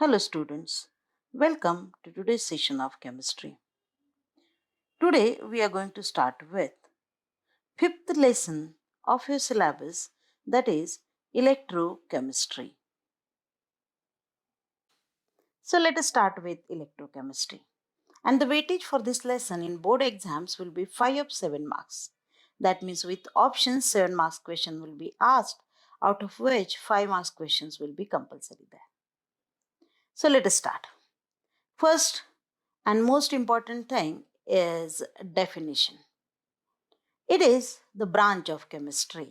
Hello students, welcome to today's session of chemistry. Today we are going to start with fifth lesson of your syllabus, that is electrochemistry. So let us start with electrochemistry. And the weightage for this lesson in board exams will be 5 of 7 marks. That means with options 7 marks question will be asked, out of which 5 marks questions will be compulsory there. So let us start. First and most important thing is definition. It is the branch of chemistry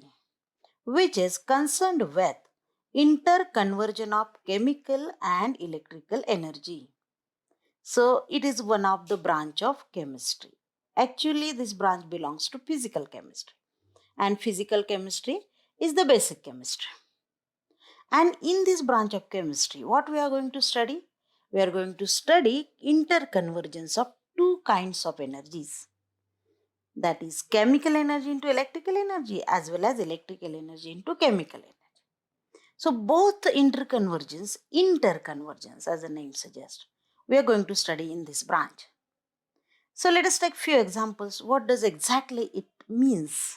which is concerned with interconversion of chemical and electrical energy. So it is one of the branch of chemistry. Actually, this branch belongs to physical chemistry, and physical chemistry is the basic chemistry. And in this branch of chemistry, what we are going to study? We are going to study interconvergence of two kinds of energies. That is chemical energy into electrical energy as well as electrical energy into chemical energy. So both interconvergence as the name suggests, we are going to study in this branch. So let us take few examples. What does exactly it means?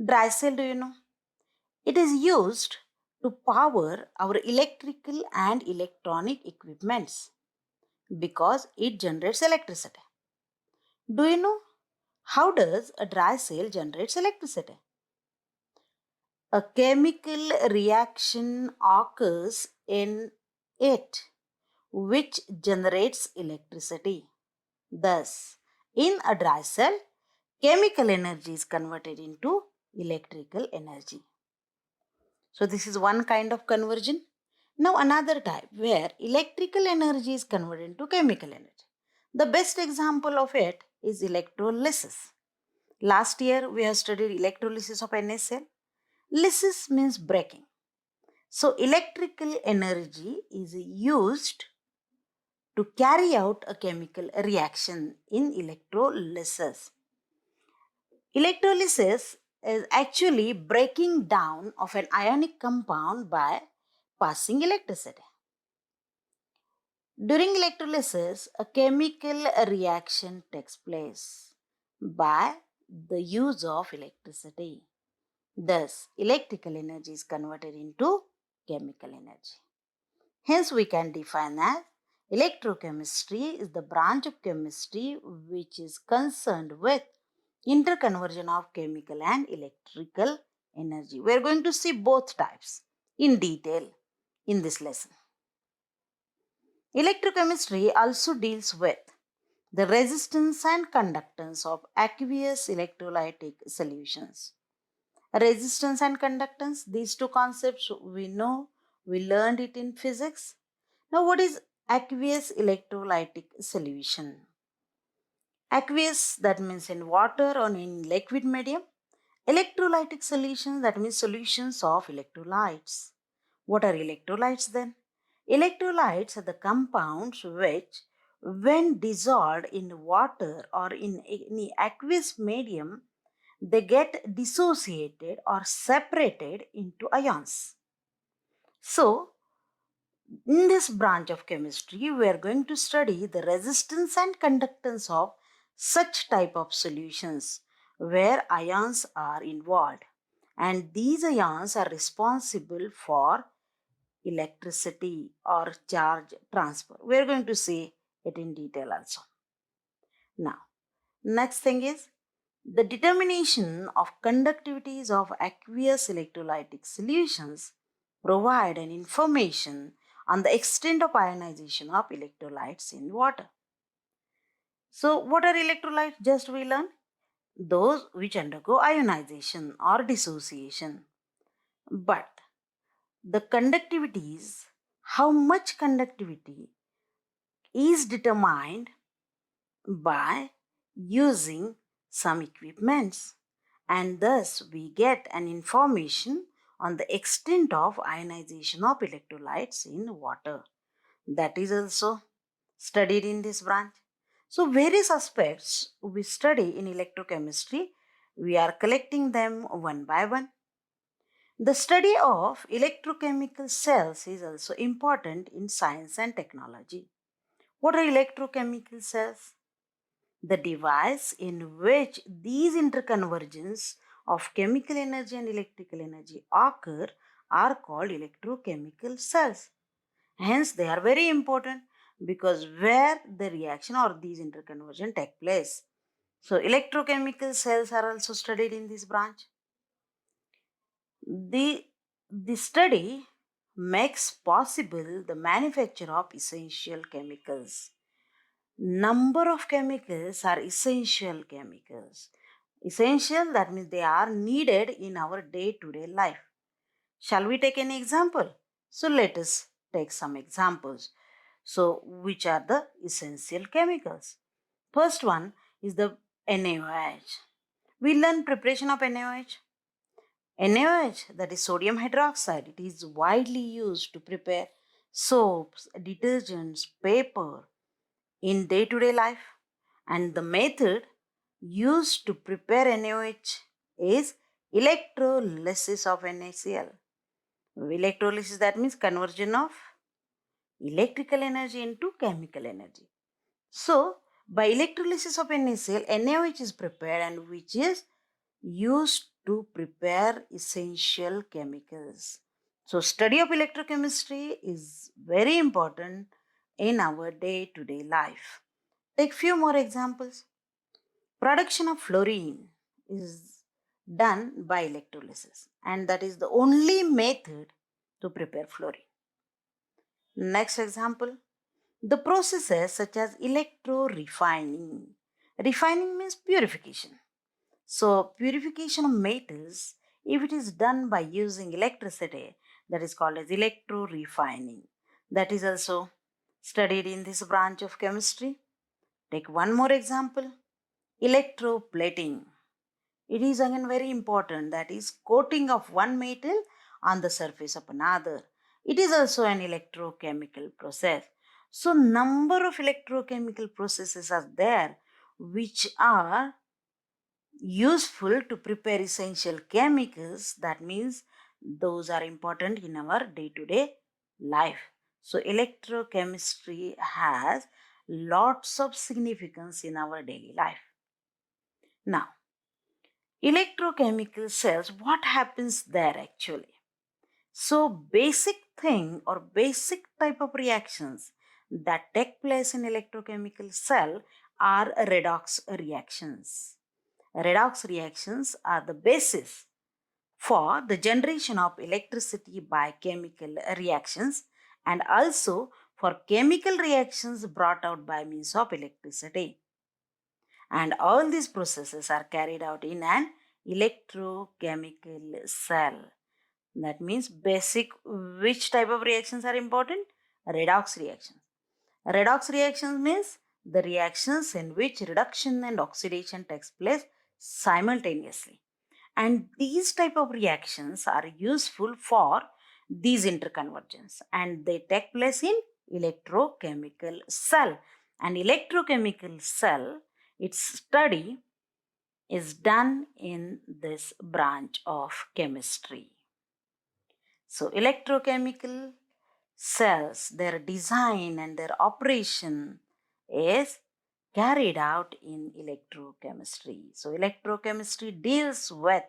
Dry cell, do you know? It is used to power our electrical and electronic equipments because it generates electricity. Do you know how does a dry cell generates electricity? A chemical reaction occurs in it which generates electricity. Thus, in a dry cell, chemical energy is converted into electrical energy. So, this is one kind of conversion. Now, another type where electrical energy is converted into chemical energy. The best example of it is electrolysis. Last year, we have studied electrolysis of NaCl. Lysis means breaking. So, electrical energy is used to carry out a chemical reaction in electrolysis. Electrolysis is actually breaking down of an ionic compound by passing electricity. During electrolysis, a chemical reaction takes place by the use of electricity. Thus, electrical energy is converted into chemical energy. Hence, we can define as electrochemistry is the branch of chemistry which is concerned with interconversion of chemical and electrical energy. We are going to see both types in detail in this lesson. Electrochemistry also deals with the resistance and conductance of aqueous electrolytic solutions. Resistance and conductance, these two concepts we know, we learned it in physics. Now, what is aqueous electrolytic solution? Aqueous, that means in water or in liquid medium. Electrolytic solutions, that means solutions of electrolytes. What are electrolytes then? Electrolytes are the compounds which, when dissolved in water or in any aqueous medium, they get dissociated or separated into ions. So, in this branch of chemistry, we are going to study the resistance and conductance of such type of solutions where ions are involved. And these ions are responsible for electricity or charge transfer. We are going to see it in detail also. Now, next thing is the determination of conductivities of aqueous electrolytic solutions provide an information on the extent of ionization of electrolytes in water. So, what are electrolytes? Just we learn those which undergo ionization or dissociation. But the conductivities, how much conductivity is determined by using some equipments, and thus we get an information on the extent of ionization of electrolytes in water. That is also studied in this branch. So various aspects we study in electrochemistry, we are collecting them one by one. The study of electrochemical cells is also important in science and technology. What are electrochemical cells? The device in which these interconvergence of chemical energy and electrical energy occur are called electrochemical cells. Hence, they are very important because where the reaction or these interconversion take place. So, electrochemical cells are also studied in this branch. The, the study makes possible the manufacture of essential chemicals. Number of chemicals are essential chemicals. Essential, that means they are needed in our day-to-day life. Shall we take an example? So let us take some examples. So which are the essential chemicals? First one is the NaOH. We learn preparation of NaOH. NaOH, that is sodium hydroxide, it is widely used to prepare soaps, detergents, paper in day-to-day life. And the method used to prepare NaOH is electrolysis of NaCl. Electrolysis, that means conversion of electrical energy into chemical energy. So, by electrolysis of NaCl, NaOH is prepared and which is used to prepare essential chemicals. So, study of electrochemistry is very important in our day-to-day life. Take few more examples. Production of fluorine is done by electrolysis, and that is the only method to prepare fluorine. Next example, the processes such as electro refining. Refining means purification. So, purification of metals, if it is done by using electricity, that is called as electro refining. That is also studied in this branch of chemistry. Take one more example, electroplating. It is again very important, that is coating of one metal on the surface of another. It is also an electrochemical process. So number of electrochemical processes are there which are useful to prepare essential chemicals. That means those are important in our day-to-day life. So electrochemistry has lots of significance in our daily life. Now, electrochemical cells, what happens there actually? So basic thing or basic type of reactions that take place in electrochemical cell are redox reactions. Redox reactions are the basis for the generation of electricity by chemical reactions and also for chemical reactions brought out by means of electricity. And all these processes are carried out in an electrochemical cell. That means basic which type of reactions are important? Redox reactions. Redox reactions means the reactions in which reduction and oxidation takes place simultaneously. And these type of reactions are useful for these interconvergence and they take place in electrochemical cell. And electrochemical cell, its study is done in this branch of chemistry. So electrochemical cells, their design and their operation is carried out in electrochemistry. So electrochemistry deals with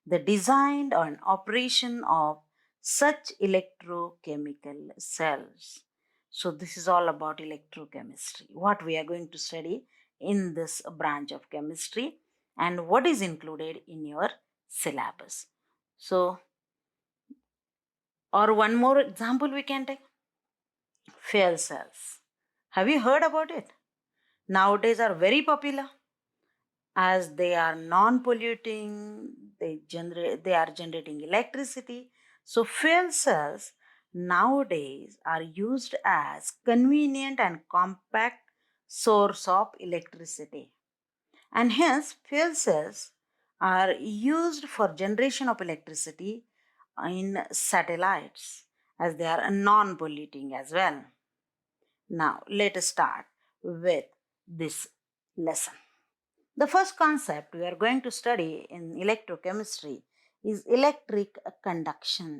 the design and operation of such electrochemical cells. So this is all about electrochemistry, what we are going to study in this branch of chemistry and what is included in your syllabus. So, or one more example we can take, fuel cells. Have you heard about it? Nowadays are very popular as they are non-polluting, they are generating electricity. So fuel cells nowadays are used as convenient and compact source of electricity. And hence fuel cells are used for generation of electricity in satellites as they are non-polluting as well. Now let us start with this lesson. The first concept we are going to study in electrochemistry is electric conduction.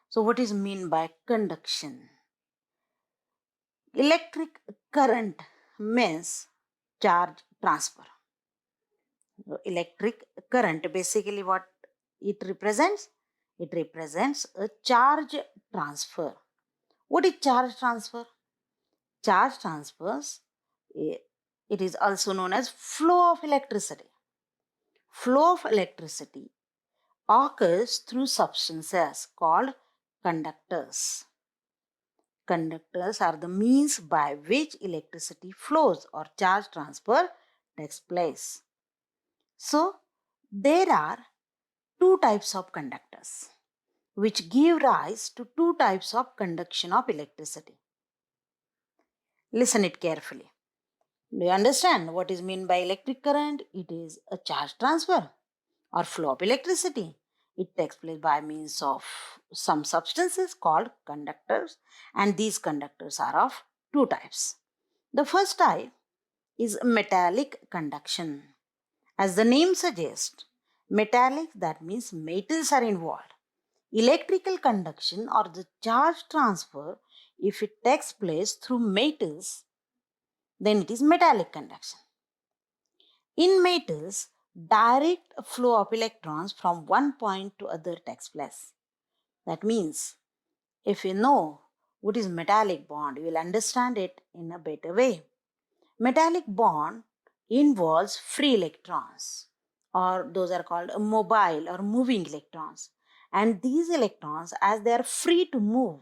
So what is mean by conduction? Electric current means charge transfer. So electric current, basically what it represents? It represents a charge transfer. What is charge transfer? Charge transfers, it is also known as flow of electricity. Flow of electricity occurs through substances called conductors. Conductors are the means by which electricity flows or charge transfer takes place. So, there are two types of conductors which give rise to two types of conduction of electricity. Listen it carefully. Do you understand what is meant by electric current? It is a charge transfer or flow of electricity. It takes place by means of some substances called conductors, and these conductors are of two types. The first type is metallic conduction. As the name suggests, metallic, that means metals are involved. Electrical conduction or the charge transfer, if it takes place through metals, then it is metallic conduction. In metals, direct flow of electrons from one point to other takes place. That means, if you know what is metallic bond, you will understand it in a better way. Metallic bond involves free electrons, or those are called mobile or moving electrons. And these electrons, as they are free to move,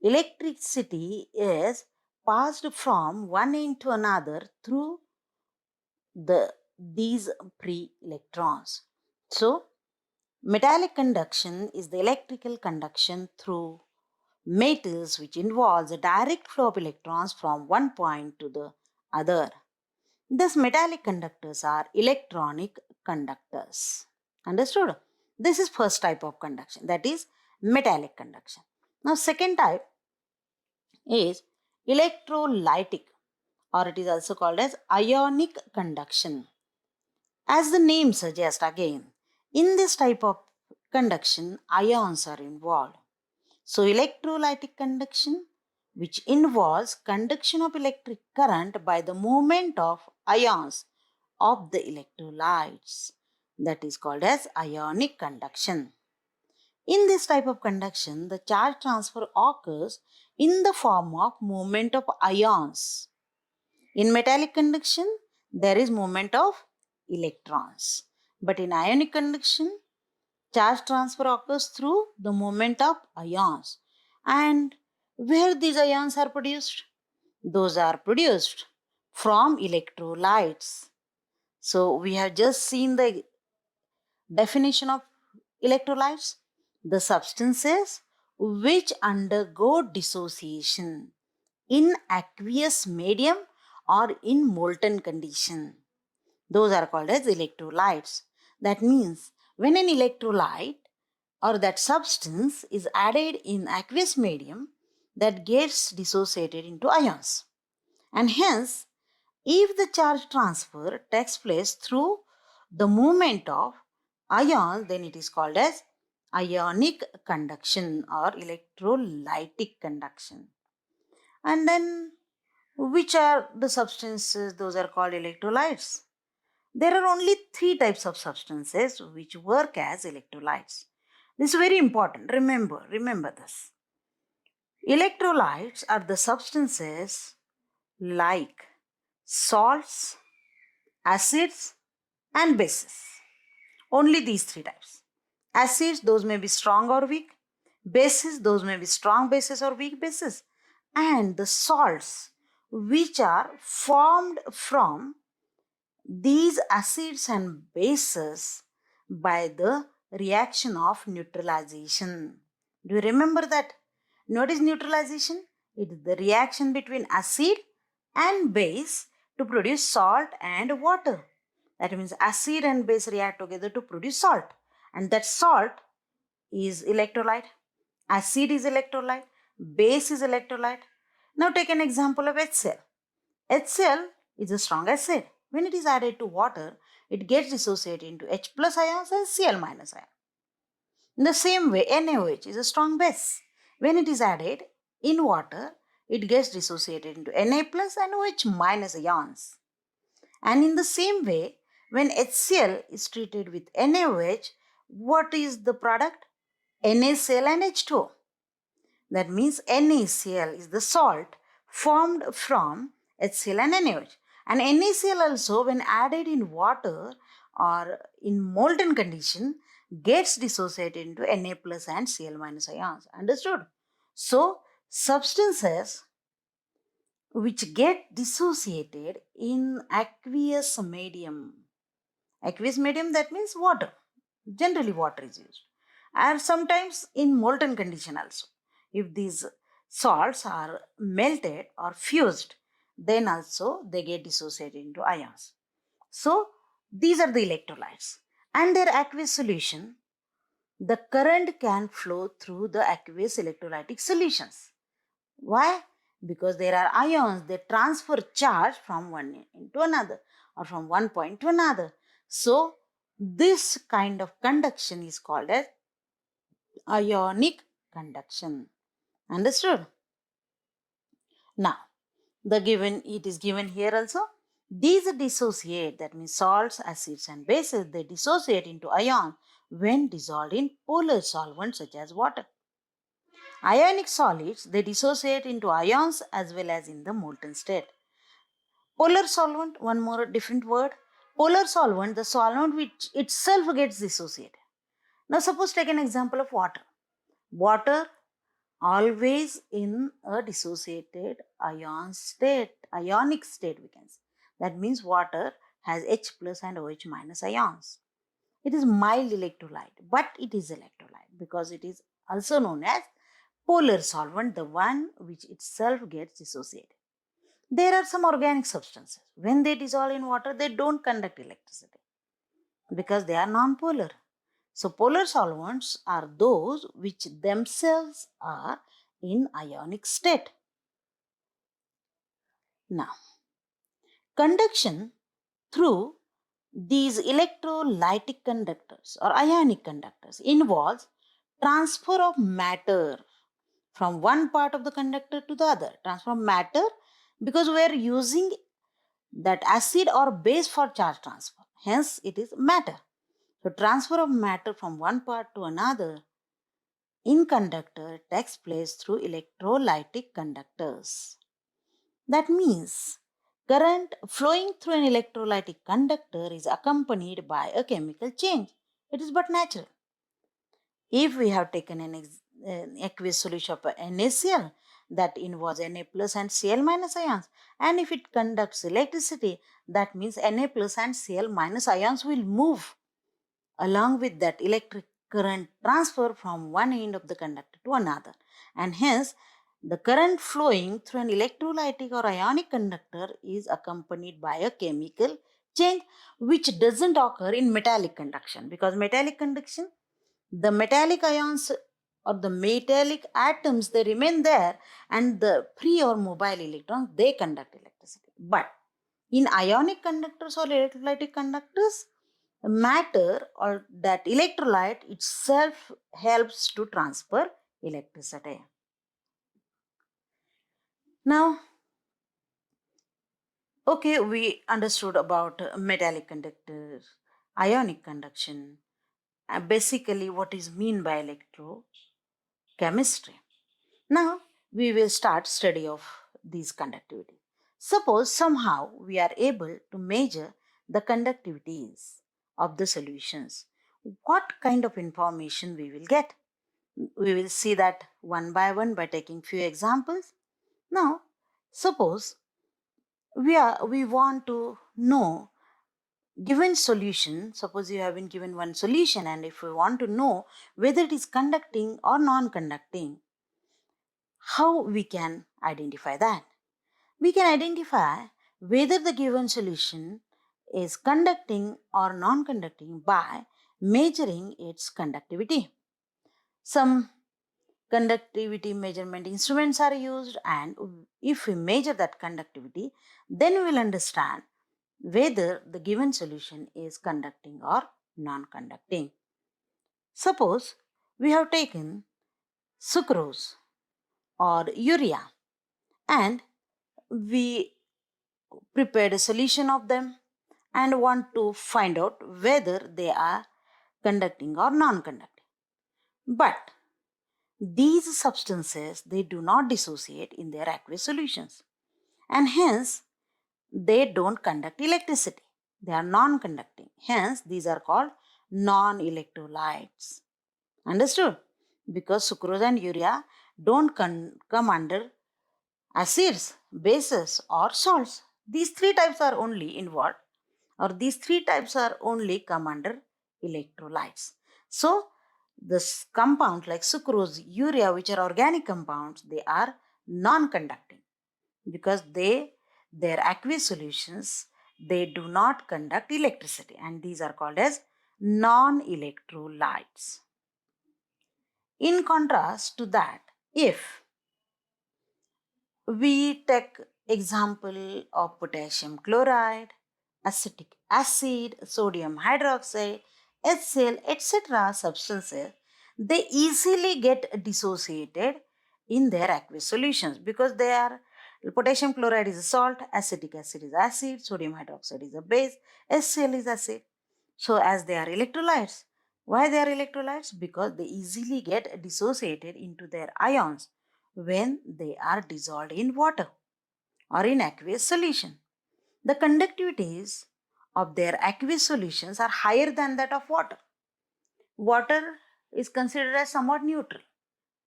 electricity is passed from one end to another through these free electrons. So, metallic conduction is the electrical conduction through metals which involves a direct flow of electrons from one point to the other. Thus, metallic conductors are electronic conductors. Understood? This is first type of conduction, that is metallic conduction. Now, second type is electrolytic, or it is also called as ionic conduction. As the name suggests, again, in this type of conduction, ions are involved. So, electrolytic conduction, which involves conduction of electric current by the movement of ions of the electrolytes, that is called as ionic conduction. In this type of conduction, the charge transfer occurs in the form of movement of ions. In metallic conduction, there is movement of electrons. But in ionic conduction, charge transfer occurs through the movement of ions. And where these ions are produced? Those are produced from electrolytes. So we have just seen the definition of electrolytes, the substances which undergo dissociation in aqueous medium or in molten condition. Those are called as electrolytes. That means when an electrolyte or that substance is added in aqueous medium, that gets dissociated into ions. And hence, if the charge transfer takes place through the movement of ions, then it is called as ionic conduction or electrolytic conduction. And then, which are the substances? Those are called electrolytes. There are only three types of substances which work as electrolytes. This is very important. Remember this. Electrolytes are the substances like salts, acids, and bases. Only these three types. Acids, those may be strong or weak. Bases, those may be strong bases or weak bases. And the salts, which are formed from these acids and bases by the reaction of neutralization. Do you remember that? What is neutralization? It is the reaction between acid and base to produce salt and water. That means acid and base react together to produce salt. And that salt is electrolyte. Acid is electrolyte. Base is electrolyte. Now take an example of HCl. HCl is a strong acid. When it is added to water, it gets dissociated into H plus ions and Cl minus ion. In the same way, NaOH is a strong base. When it is added in water, it gets dissociated into Na plus and OH minus ions. And in the same way, when HCl is treated with NaOH, what is the product? NaCl and H2O. That means NaCl is the salt formed from HCl and NaOH. And NaCl also, when added in water or in molten condition, gets dissociated into Na plus and Cl minus ions. Understood? So, substances which get dissociated in aqueous medium. Aqueous medium, that means water. Generally water is used. And sometimes in molten condition also. If these salts are melted or fused, then also they get dissociated into ions. So these are the electrolytes. And their aqueous solution, the current can flow through the aqueous electrolytic solutions. Why? Because there are ions that transfer charge from one into another or from one point to another. So this kind of conduction is called as ionic conduction. Understood? Now, it is given here also. These dissociate, that means salts, acids and bases, they dissociate into ion when dissolved in polar solvents such as water. Ionic solids, they dissociate into ions as well as in the molten state. Polar solvent, one more different word. Polar solvent, the solvent which itself gets dissociated. Now suppose take an example of water. Water always in a dissociated ionic state we can say. That means water has H plus and OH minus ions. It is mild electrolyte, but it is electrolyte because it is also known as polar solvent, the one which itself gets dissociated. There are some organic substances. When they dissolve in water, they don't conduct electricity because they are non-polar. So polar solvents are those which themselves are in ionic state. Now, conduction through these electrolytic conductors or ionic conductors involves transfer of matter from one part of the conductor to the other. Transfer of matter because we are using that acid or base for charge transfer. Hence, it is matter. So, transfer of matter from one part to another in conductor takes place through electrolytic conductors. That means current flowing through an electrolytic conductor is accompanied by a chemical change. It is but natural. If we have taken an aqueous solution of NaCl that involves Na plus and Cl minus ions, and if it conducts electricity, that means Na plus and Cl minus ions will move along with that electric current transfer from one end of the conductor to another, and hence the current flowing through an electrolytic or ionic conductor is accompanied by a chemical change which doesn't occur in metallic conduction, because metallic conduction, the metallic ions or the metallic atoms, they remain there, and the free or mobile electrons, they conduct electricity. But in ionic conductors or electrolytic conductors, matter or that electrolyte itself helps to transfer electricity. Now, okay, we understood about metallic conductors, ionic conduction, and basically what is mean by electrochemistry. Now, we will start study of these conductivity. Suppose somehow we are able to measure the conductivities of the solutions. What kind of information we will get? We will see that one by one by taking few examples. Now, suppose we want to know given solution. Suppose you have been given one solution, and if we want to know whether it is conducting or non-conducting, how we can identify that? We can identify whether the given solution is conducting or non-conducting by measuring its conductivity. Some conductivity measurement instruments are used, and if we measure that conductivity, then we will understand whether the given solution is conducting or non-conducting. Suppose we have taken sucrose or urea and we prepared a solution of them and want to find out whether they are conducting or non-conducting. But these substances, they do not dissociate in their aqueous solutions and hence they don't conduct electricity. They are non-conducting. Hence, these are called non-electrolytes. Understood? Because sucrose and urea don't come under acids, bases or salts. These three types are only involved, or these three types are only come under electrolytes. So, this compound like sucrose, urea, which are organic compounds, they are non-conducting because their aqueous solutions, they do not conduct electricity and these are called as non-electrolytes. In contrast to that, if we take example of potassium chloride, acetic acid, sodium hydroxide, HCl, etc. substances, they easily get dissociated in their aqueous solutions because they are potassium chloride is a salt, acetic acid is acid, sodium hydroxide is a base, HCl is acid. So as they are electrolytes, why they are electrolytes? Because they easily get dissociated into their ions when they are dissolved in water or in aqueous solution. The conductivities of their aqueous solutions are higher than that of water. Water is considered as somewhat neutral.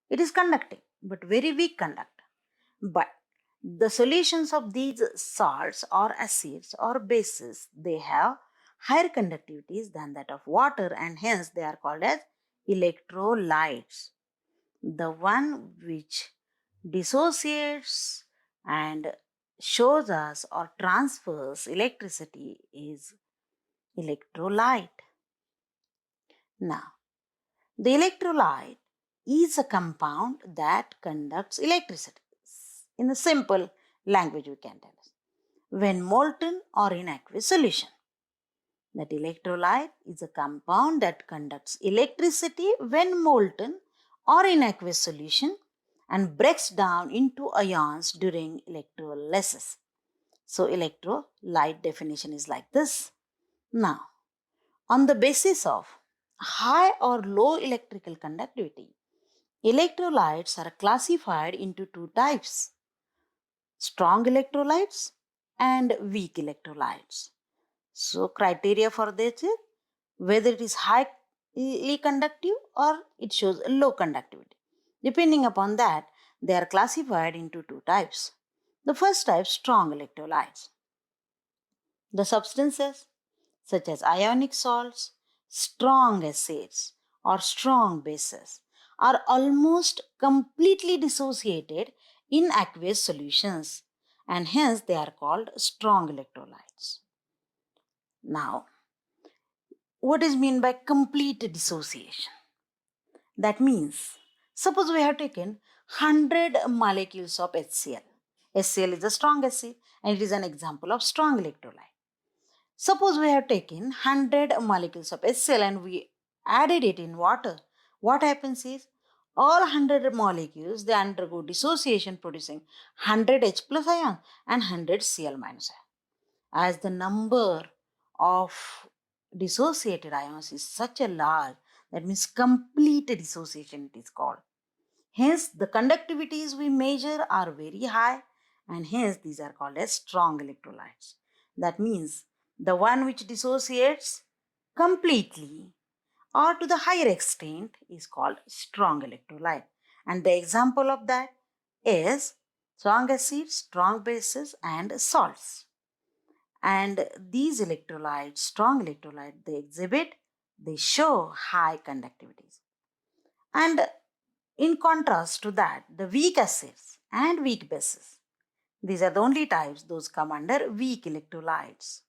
It is conducting, but very weak conductor. But the solutions of these salts or acids or bases, they have higher conductivities than that of water and hence they are called as electrolytes. The one which dissociates and shows us or transfers electricity is electrolyte. Now, the electrolyte is a compound that conducts electricity. In a simple language, we can tell us. When molten or in aqueous solution, that electrolyte is a compound that conducts electricity when molten or in aqueous solution and breaks down into ions during electrolysis. So, electrolyte definition is like this. Now, on the basis of high or low electrical conductivity, electrolytes are classified into two types: strong electrolytes and weak electrolytes. So, criteria for this is whether it is highly conductive or it shows low conductivity. Depending upon that, they are classified into two types. The first type, strong electrolytes. The substances such as ionic salts, strong acids, or strong bases are almost completely dissociated in aqueous solutions and hence they are called strong electrolytes. Now, what is meant by complete dissociation? That means, suppose we have taken 100 molecules of HCl. HCl is a strong acid and it is an example of strong electrolyte. Suppose we have taken 100 molecules of HCl and we added it in water. What happens is all 100 molecules, they undergo dissociation producing 100 H plus ion and 100 Cl minus ion. As the number of dissociated ions is such a large, that means complete dissociation it is called. Hence the conductivities we measure are very high and hence these are called as strong electrolytes. That means the one which dissociates completely or to the higher extent is called strong electrolyte. And the example of that is strong acids, strong bases and salts. And these electrolytes, strong electrolytes, they show high conductivities. And in contrast to that, the weak acids and weak bases, these are the only types those come under weak electrolytes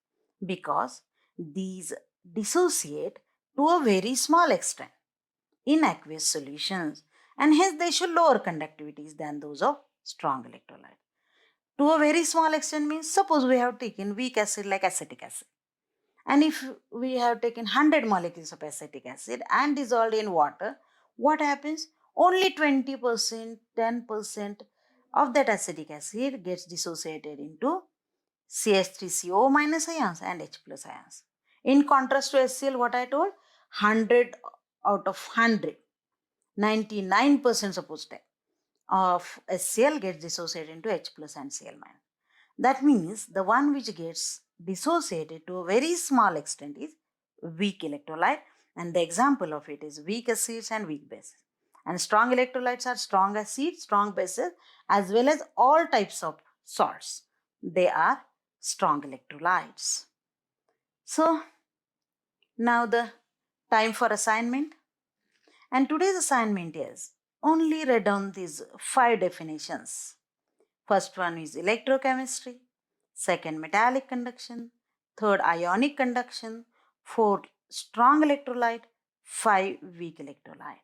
because these dissociate to a very small extent in aqueous solutions and hence they show lower conductivities than those of strong electrolytes. To a very small extent means suppose we have taken weak acid like acetic acid. And if we have taken 100 molecules of acetic acid and dissolved in water, what happens? Only 20%, 10% of that acetic acid gets dissociated into CH3CO minus ions and H plus ions. In contrast to HCl, what I told, 100 out of 100, 99% suppose of HCl gets dissociated into H plus and Cl minus. That means the one which gets dissociated to a very small extent is weak electrolyte, and the example of it is weak acids and weak bases. And strong electrolytes are strong acids, strong bases, as well as all types of salts. They are strong electrolytes. So now the time for assignment. And today's assignment is only write down these 5 definitions. First one is electrochemistry, second metallic conduction, third ionic conduction, fourth strong electrolyte, 5 weak electrolyte.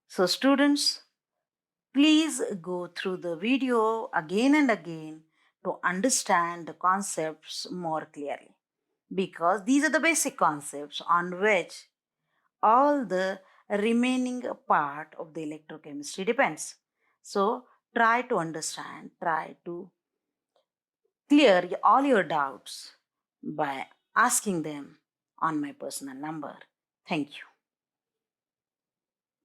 So students, please go through the video again and again to understand the concepts more clearly, because these are the basic concepts on which all the remaining part of the electrochemistry depends. So try to understand, try to clear all your doubts by asking them on my personal number. Thank you.